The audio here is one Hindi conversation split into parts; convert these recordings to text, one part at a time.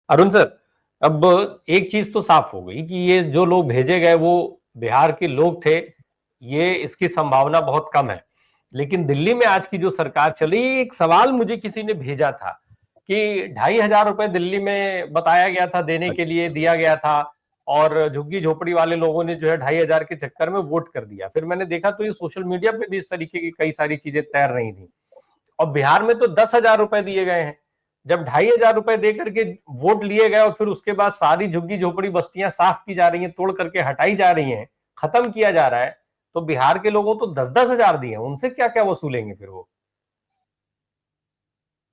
अरुण सर, अब एक चीज तो साफ हो गई कि ये जो लोग भेजे गए वो बिहार के लोग थे। ये इसकी संभावना बहुत कम है। लेकिन दिल्ली में आज की जो सरकार चली, एक सवाल मुझे किसी ने भेजा था कि 2,500 रुपए दिल्ली में बताया गया था देने के लिए, अच्छा। दिया गया था। और झुग्गी झोपड़ी वाले लोगों ने जो है 2,500 के चक्कर में वोट कर दिया। फिर मैंने देखा तो ये सोशल मीडिया पे भी इस तरीके की कई सारी चीजें तैर रही थी। और बिहार में तो 10,000 रुपए दिए गए हैं। जब 2,500 रुपए दे करके वोट लिए गए और फिर उसके बाद सारी झुग्गी झोपड़ी बस्तियां साफ की जा रही हैं, तोड़ करके हटाई जा रही हैं, खत्म किया जा रहा है, तो बिहार के लोगों तो 10-10 हजार दिए, उनसे क्या क्या वसूलेंगे फिर वो।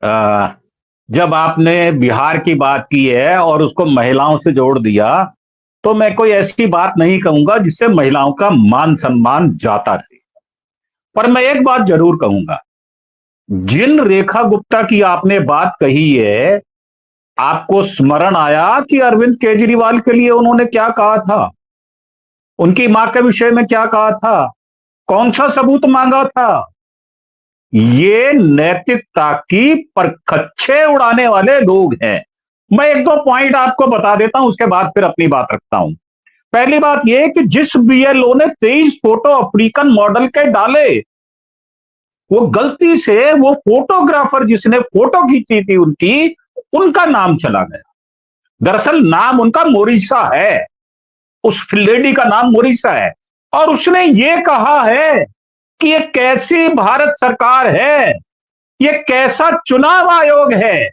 आ, जब आपने बिहार की बात की है और उसको महिलाओं से जोड़ दिया, तो मैं कोई ऐसी बात नहीं कहूंगा जिससे महिलाओं का मान सम्मान जाता रहे। पर मैं एक बात जरूर कहूंगा, जिन रेखा गुप्ता की आपने बात कही है, आपको स्मरण आया कि अरविंद केजरीवाल के लिए उन्होंने क्या कहा था, उनकी मां के विषय में क्या कहा था, कौन सा सबूत मांगा था। ये नैतिकता की परखच्चे उड़ाने वाले लोग हैं। मैं एक दो पॉइंट आपको बता देता हूं, उसके बाद फिर अपनी बात रखता हूं। पहली बात यह कि जिस बीएलओ ने 23 फोटो अफ्रीकन मॉडल के डाले, वो गलती से वो फोटोग्राफर जिसने फोटो खींची थी उनकी, उनका नाम चला गया। दरअसल नाम उनका मोरिसा है, उस लेडी का नाम मोरिसा है। और उसने ये कहा है कि ये कैसी भारत सरकार है, ये कैसा चुनाव आयोग है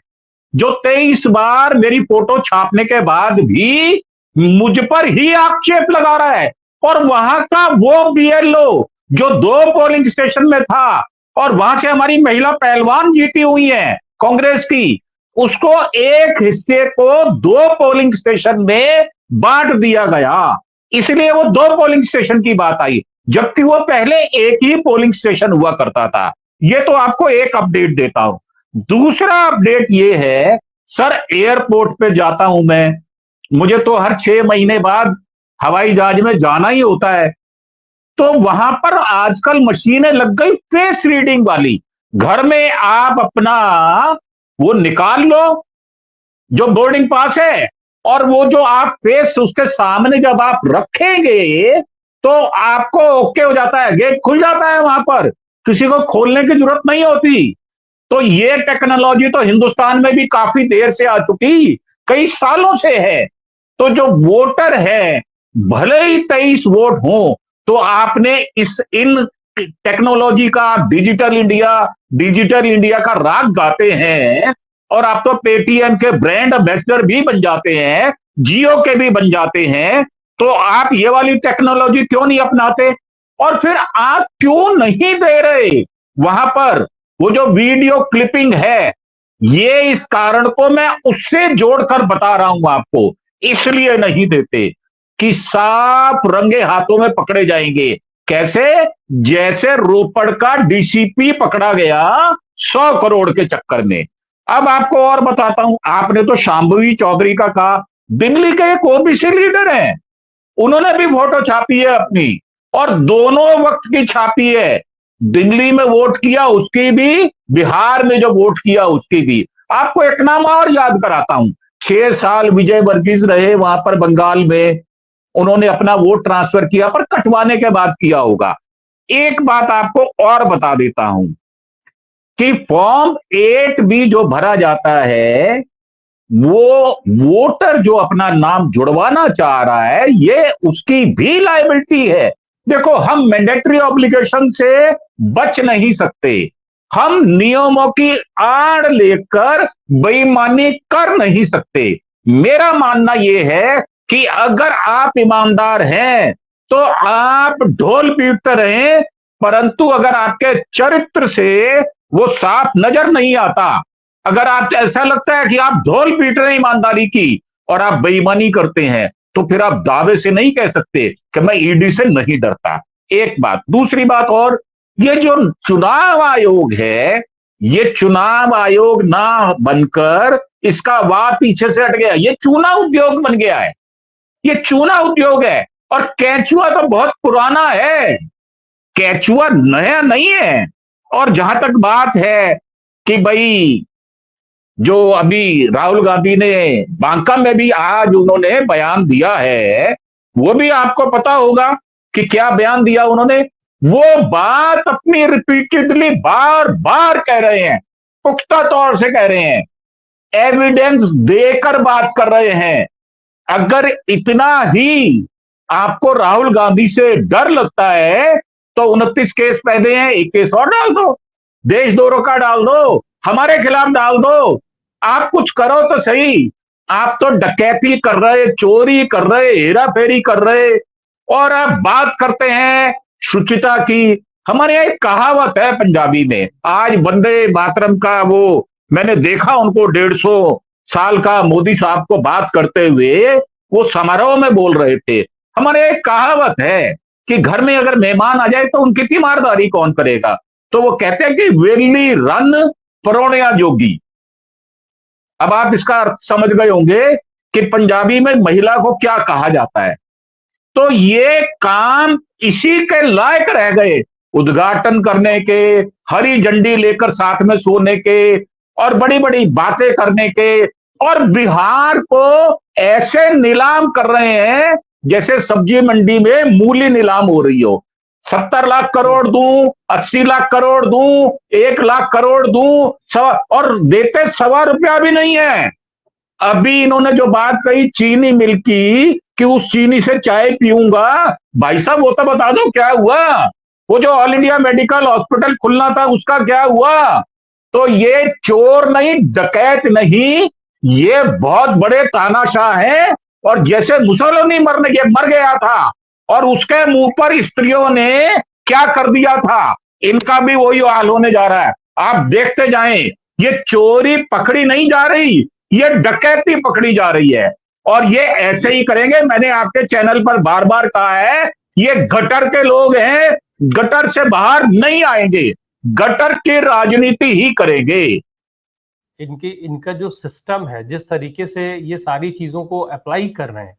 जो 23 बार मेरी फोटो छापने के बाद भी मुझ पर ही आक्षेप लगा रहा है। और वहां का वो बीएलओ जो 2 पोलिंग स्टेशन में था और वहां से हमारी महिला पहलवान जीती हुई है कांग्रेस की, उसको एक हिस्से को 2 पोलिंग स्टेशन में बांट दिया गया। इसलिए वो 2 पोलिंग स्टेशन की बात आई, जबकि वो पहले एक ही पोलिंग स्टेशन हुआ करता था। ये तो आपको एक अपडेट देता हूं। दूसरा अपडेट ये है, सर एयरपोर्ट पे जाता हूं मैं, मुझे तो हर 6 महीने बाद हवाई जहाज में जाना ही होता है। तो वहां पर आजकल मशीनें लग गई फेस रीडिंग वाली। घर में आप अपना वो निकाल लो जो बोर्डिंग पास है, और वो जो आप फेस उसके सामने जब आप रखेंगे तो आपको ओके हो जाता है, गेट खुल जाता है, वहां पर किसी को खोलने की जरूरत नहीं होती। तो ये टेक्नोलॉजी तो हिंदुस्तान में भी काफी देर से आ चुकी, कई सालों से है। तो जो वोटर है, भले ही 23 वोट हो, तो आपने इस इन टेक्नोलॉजी का, डिजिटल इंडिया का राग गाते हैं, और आप तो पेटीएम के ब्रांड एम्बेसडर भी बन जाते हैं, जियो के भी बन जाते हैं। तो आप ये वाली टेक्नोलॉजी क्यों नहीं अपनाते? और फिर आप क्यों नहीं दे रहे वहां पर वो जो वीडियो क्लिपिंग है? ये इस कारण को मैं उससे जोड़कर बता रहा हूं आपको, इसलिए नहीं देते कि साफ रंगे हाथों में पकड़े जाएंगे। कैसे? जैसे रोपड़ का डीसीपी पकड़ा गया 100 करोड़ के चक्कर में। अब आपको और बताता हूं, आपने तो शांभवी चौधरी का कहा, दिल्ली के एक ओबीसी लीडर हैं, उन्होंने भी फोटो छापी है अपनी, और दोनों वक्त की छापी है। दिल्ली में वोट किया उसकी भी, बिहार में जो वोट किया उसकी भी। आपको एक नाम और याद कराता हूं, 6 साल विजय वर्गीस रहे वहां पर बंगाल में, उन्होंने अपना वोट ट्रांसफर किया, पर कटवाने के बाद किया होगा। एक बात आपको और बता देता हूं कि फॉर्म 8 भी जो भरा जाता है, वो वोटर जो अपना नाम जुड़वाना चाह रहा है, ये उसकी भी लायबिलिटी है। देखो, हम मैंडेटरी ऑब्लिगेशन से बच नहीं सकते, हम नियमों की आड़ लेकर बेईमानी कर नहीं सकते। मेरा मानना यह है कि अगर आप ईमानदार हैं तो आप ढोल पीटते रहें, परंतु अगर आपके चरित्र से वो साफ नजर नहीं आता, अगर आप ऐसा लगता है कि आप ढोल पीट रहे हैं ईमानदारी की और आप बेईमानी करते हैं, तो फिर आप दावे से नहीं कह सकते कि मैं ईडी से नहीं डरता। एक बात। दूसरी बात और, ये जो चुनाव आयोग है, ये चुनाव आयोग ना बनकर इसका वाह पीछे से हट गया, ये चूना उद्योग बन गया है, ये चूना उद्योग है। और कैचुआ तो बहुत पुराना है, कैचुआ नया नहीं है। और जहां तक बात है कि भाई जो अभी राहुल गांधी ने बांका में भी आज उन्होंने बयान दिया है, वो भी आपको पता होगा कि क्या बयान दिया उन्होंने। वो बात अपनी रिपीटेडली बार बार कह रहे हैं, पुख्ता तौर से कह रहे हैं, एविडेंस देकर बात कर रहे हैं। अगर इतना ही आपको राहुल गांधी से डर लगता है तो 29 केस पहले हैं, एक केस और डाल दो, देशद्रोह का डाल दो, हमारे खिलाफ डाल दो, आप कुछ करो तो सही। आप तो डकैती कर रहे, चोरी कर रहे, हेरा फेरी कर रहे, और आप बात करते हैं शुचिता की। हमारे यहाँ एक कहावत है पंजाबी में, आज वंदे मातरम का वो मैंने देखा उनको 150 साल का मोदी साहब को बात करते हुए, वो समारोह में बोल रहे थे। हमारे एक कहावत है कि घर में अगर मेहमान आ जाए तो उनकी तीमारदारी कौन करेगा। तो वो कहते हैं कि वेली रन परोणिया जोगी। अब आप इसका अर्थ समझ गए होंगे कि पंजाबी में महिला को क्या कहा जाता है। तो ये काम इसी के लायक रह गए, उद्घाटन करने के, हरी झंडी लेकर साथ में सोने के, और बड़ी बड़ी बातें करने के, और बिहार को ऐसे नीलाम कर रहे हैं जैसे सब्जी मंडी में मूली नीलाम हो रही हो। 70 लाख करोड़ दूं, 80 लाख करोड़ दूं, 1 लाख करोड़ दूं, और देते ₹1.25 भी नहीं है। अभी इन्होंने जो बात कही चीनी मिल की कि उस चीनी से चाय पीऊंगा, भाई साहब वो तो बता दो क्या हुआ। वो जो ऑल इंडिया मेडिकल हॉस्पिटल खुलना था उसका क्या हुआ। तो ये चोर नहीं, डकैत नहीं, ये बहुत बड़े तानाशाह हैं। और जैसे मुसोलिनी मर गया था और उसके मुंह पर स्त्रियों ने क्या कर दिया था, इनका भी वही हाल होने जा रहा है। आप देखते जाएं, ये चोरी पकड़ी नहीं जा रही, ये डकैती पकड़ी जा रही है। और ये ऐसे ही करेंगे। मैंने आपके चैनल पर बार बार कहा है, ये गटर के लोग हैं, गटर से बाहर नहीं आएंगे, गटर की राजनीति ही करेंगे। इनकी इनका जो सिस्टम है, जिस तरीके से ये सारी चीजों को अप्लाई कर रहे हैं,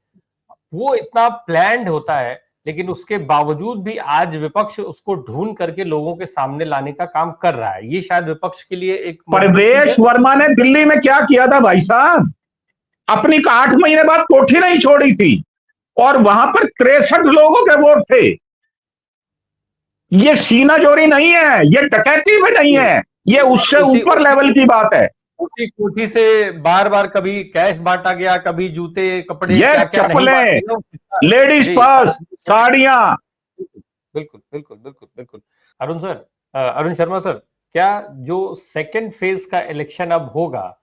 वो इतना प्लान्ड होता है, लेकिन उसके बावजूद भी आज विपक्ष उसको ढूंढ करके लोगों के सामने लाने का काम कर रहा है। ये शायद विपक्ष के लिए एक मजबूत चीज परवेश है। वर्मा ने दिल्ली में क्या किया था भाई साहब, अपनी 8 महीने बाद कोठी नहीं छोड़ी थी, और वहां पर 63 लोगों के वोट थे। ये सीना चोरी नहीं है, ये डकैती भी नहीं है, ये उससे ऊपर लेवल की बात है। उसी कोठी से बार बार कभी कैश बांटा गया, कभी जूते कपड़े ये क्या क्या नहीं चप्पलें, बांटे गए। लेडीज जी पर्स, साड़ियां। बिल्कुल बिल्कुल बिल्कुल बिल्कुल। अरुण सर, अरुण शर्मा सर, क्या जो सेकंड फेज का इलेक्शन अब होगा,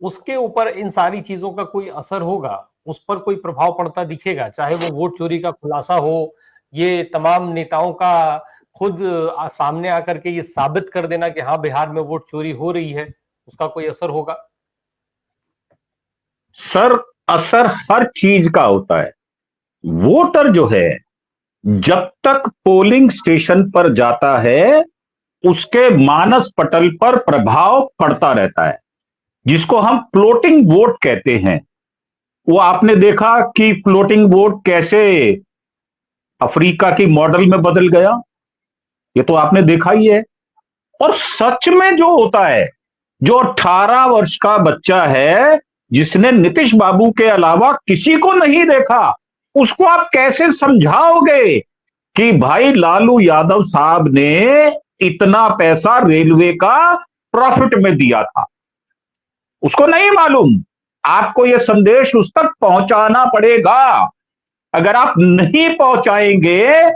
उसके ऊपर इन सारी चीजों का कोई असर होगा, उस पर कोई प्रभाव पड़ता दिखेगा, चाहे वो वोट चोरी का खुलासा हो, ये तमाम नेताओं का खुद सामने आकर के ये साबित कर देना कि हाँ बिहार में वोट चोरी हो रही है, उसका कोई असर होगा? सर, असर हर चीज का होता है। वोटर जो है, जब तक पोलिंग स्टेशन पर जाता है, उसके मानस पटल पर प्रभाव पड़ता रहता है, जिसको हम फ्लोटिंग वोट कहते हैं। वो आपने देखा कि फ्लोटिंग वोट कैसे अफ्रीका की मॉडल में बदल गया, ये तो आपने देखा ही है। और सच में जो होता है, जो 18 वर्ष का बच्चा है, जिसने नीतीश बाबू के अलावा किसी को नहीं देखा, उसको आप कैसे समझाओगे कि भाई लालू यादव साहब ने इतना पैसा रेलवे का प्रॉफिट में दिया था। उसको नहीं मालूम। आपको यह संदेश उस तक पहुंचाना पड़ेगा। अगर आप नहीं पहुंचाएंगे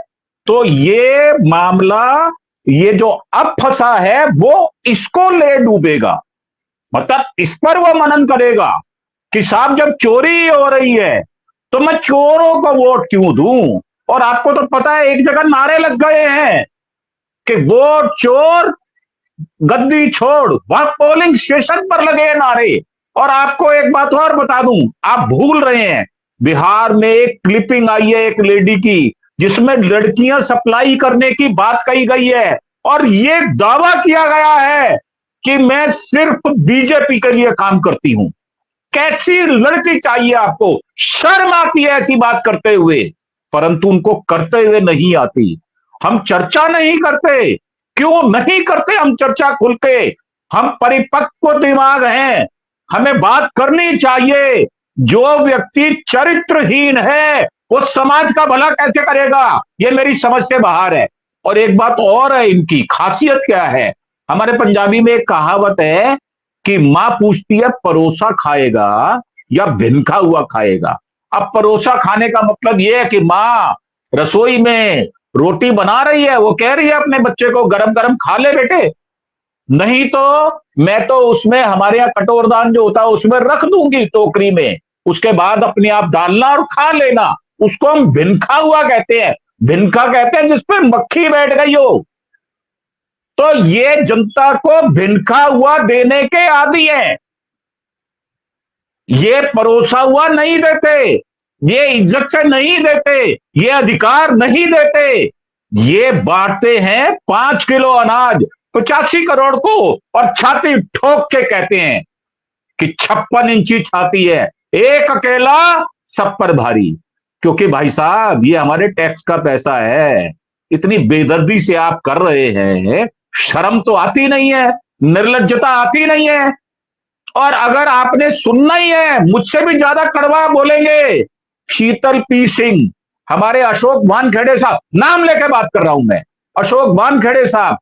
तो ये मामला, ये जो अब फंसा है, वो इसको ले डूबेगा। मतलब इस पर वो मनन करेगा कि साहब जब चोरी हो रही है तो मैं चोरों को वोट क्यों दूं। और आपको तो पता है, एक जगह नारे लग गए हैं कि वोट चोर गद्दी छोड़, वहां पोलिंग स्टेशन पर लगे नारे। और आपको एक बात और बता दूं, आप भूल रहे हैं, बिहार में एक क्लिपिंग आई है एक लेडी की, जिसमें लड़कियां सप्लाई करने की बात कही गई है, और ये दावा किया गया है कि मैं सिर्फ बीजेपी के लिए काम करती हूं। कैसी लड़की चाहिए आपको, शर्म आती है ऐसी बात करते हुए, परंतु उनको करते हुए नहीं आती। हम चर्चा नहीं करते, क्यों नहीं करते हम चर्चा खुल के। हम परिपक्व दिमाग हैं, हमें बात करनी चाहिए। जो व्यक्ति चरित्रहीन है वो समाज का भला कैसे करेगा, ये मेरी समझ से बाहर है। और एक बात और है, इनकी खासियत क्या है, हमारे पंजाबी में एक कहावत है कि मां पूछती है परोसा खाएगा या भिनका हुआ खाएगा। अब परोसा खाने का मतलब यह है कि मां रसोई में रोटी बना रही है, वो कह रही है अपने बच्चे को गरम गरम खा ले बेटे, नहीं तो मैं तो उसमें हमारे यहाँ कटोरदान जो होता है उसमें रख दूंगी टोकरी में, उसके बाद अपने आप डालना और खा लेना। उसको हम भिनखा हुआ कहते हैं। भिनखा कहते हैं जिसपे मक्खी बैठ गई हो। तो ये जनता को भिनखा हुआ देने के आदी हैं। ये परोसा हुआ नहीं देते, ये इज्जत से नहीं देते, ये अधिकार नहीं देते। ये बांटते हैं 5 किलो अनाज 85 करोड़ को और छाती ठोक के कहते हैं कि 56 इंची छाती है, एक अकेला सब पर भारी। क्योंकि भाई साहब ये हमारे टैक्स का पैसा है, इतनी बेदर्दी से आप कर रहे हैं, शर्म तो आती नहीं है, निर्लज्जता आती नहीं है। और अगर आपने सुनना ही है, मुझसे भी ज्यादा कड़वा बोलेंगे शीतल पी सिंह, हमारे अशोक वानखेड़े साहब, नाम लेके बात कर रहा हूं मैं, अशोक वानखेड़े साहब,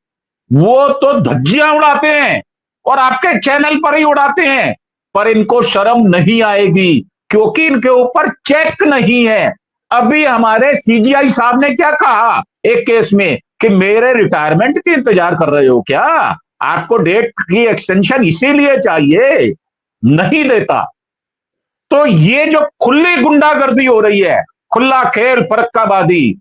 वो तो धज्जियां उड़ाते हैं और आपके चैनल पर ही उड़ाते हैं, पर इनको शर्म नहीं आएगी क्योंकि इनके ऊपर चेक नहीं है। अभी हमारे सीजीआई साहब ने क्या कहा एक केस में कि मेरे रिटायरमेंट की इंतजार कर रहे हो क्या, आपको डेट की एक्सटेंशन इसीलिए चाहिए, नहीं देता। तो ये जो खुली गुंडागर्दी हो रही है, खुला खेल फरक्काबादी,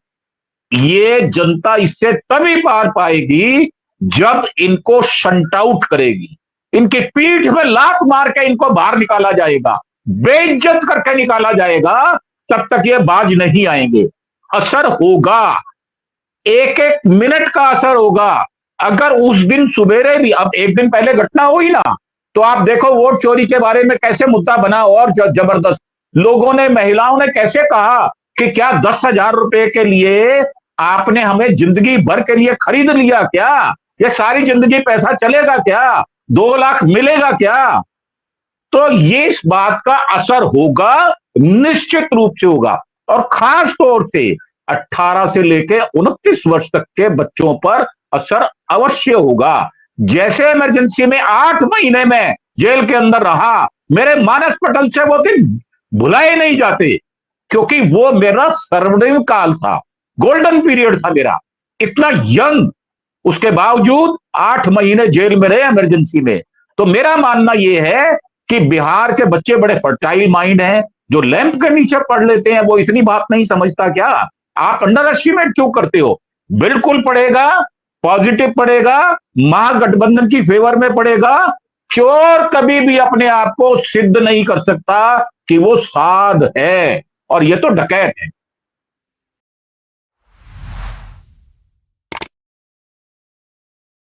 ये जनता इससे तभी पार पाएगी जब इनको शंट आउट करेगी, इनकी पीठ में लात मार के इनको बाहर निकाला जाएगा, बेइज्जत करके निकाला जाएगा, तब तक ये बाज नहीं आएंगे। असर होगा, एक एक मिनट का असर होगा। अगर उस दिन सुबेरे भी, अब एक दिन पहले घटना हुई ना, तो आप देखो वोट चोरी के बारे में कैसे मुद्दा बना और जबरदस्त लोगों ने, महिलाओं ने कैसे कहा कि क्या 10,000 रुपए के लिए आपने हमें जिंदगी भर के लिए खरीद लिया क्या, ये सारी जिंदगी पैसा चलेगा क्या, 2 लाख मिलेगा क्या। तो ये इस बात का असर होगा, निश्चित रूप से होगा। और खास तौर से 18 से लेकर 29 वर्ष तक के बच्चों पर असर अवश्य होगा। जैसे इमरजेंसी में 8 महीने में जेल के अंदर रहा, मेरे मानस पटल से वो दिन भुलाए नहीं जाते, क्योंकि वो मेरा स्वर्णिम काल था, गोल्डन पीरियड था मेरा, इतना यंग, उसके बावजूद 8 महीने जेल में रहे इमरजेंसी में। तो मेरा मानना यह है कि बिहार के बच्चे बड़े फर्टाइल माइंड हैं, जो लैंप के नीचे पढ़ लेते हैं वो इतनी बात नहीं समझता क्या, आप अंडर एस्टिमेट क्यों करते हो। बिल्कुल पड़ेगा, पॉजिटिव पड़ेगा, महागठबंधन की फेवर में पड़ेगा। चोर कभी भी अपने आप को सिद्ध नहीं कर सकता कि वो साध है, और ये तो डकैत है।